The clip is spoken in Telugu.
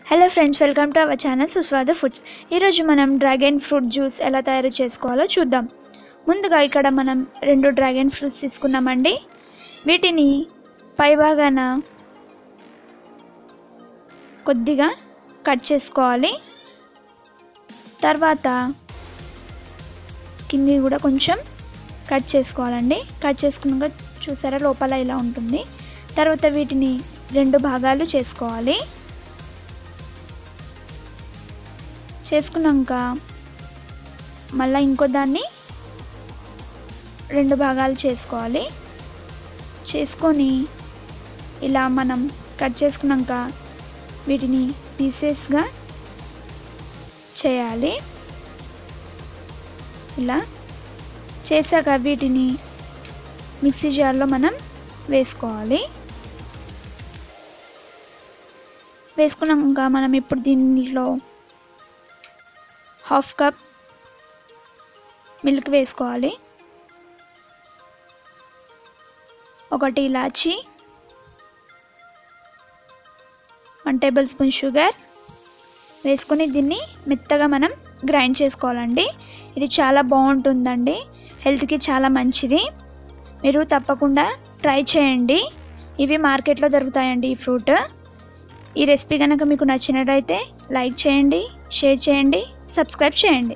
Hello friends, welcome to our channel Suswadu Foods. ఈరోజు మనం డ్రాగన్ ఫ్రూట్ జ్యూస్ ఎలా తయారు చేసుకోవాలో చూద్దాం. ముందుగా ఇక్కడ మనం 2 డ్రాగన్ ఫ్రూట్స్ తీసుకున్నామండి. వీటిని పైభాగాన కొద్దిగా కట్ చేసుకోవాలి. తర్వాత కింది కూడా కొంచెం కట్ చేసుకోవాలండి. కట్ చేసుకున్నాక చూసారా లోపల ఇలా ఉంటుంది. తర్వాత వీటిని 2 భాగాలు చేసుకోవాలి. చేసుకున్నాక మళ్ళీ ఇంకో దాన్ని 2 భాగాలు చేసుకోవాలి. చేసుకొని ఇలా మనం కట్ చేసుకున్నాక వీటిని పీసెస్గా చేయాలి. ఇలా చేశాక వీటిని మిక్సీ జార్లో మనం వేసుకోవాలి. వేసుకున్నాక మనం ఇప్పుడు దీనిలో 1/2 కప్ మిల్క్ వేసుకోవాలి. 1 ఇలాచి, 1 టేబుల్ స్పూన్ షుగర్ వేసుకొని దీన్ని మెత్తగా మనం గ్రైండ్ చేసుకోవాలండి. ఇది చాలా బాగుంటుందండి, హెల్త్కి చాలా మంచిది. మీరు తప్పకుండా ట్రై చేయండి. ఇవి మార్కెట్లో దొరుకుతాయండి ఈ ఫ్రూట్. ఈ రెసిపీ కనుక మీకు నచ్చినట్లయితే లైక్ చేయండి, షేర్ చేయండి, సబ్స్క్రైబ్ చేయండి.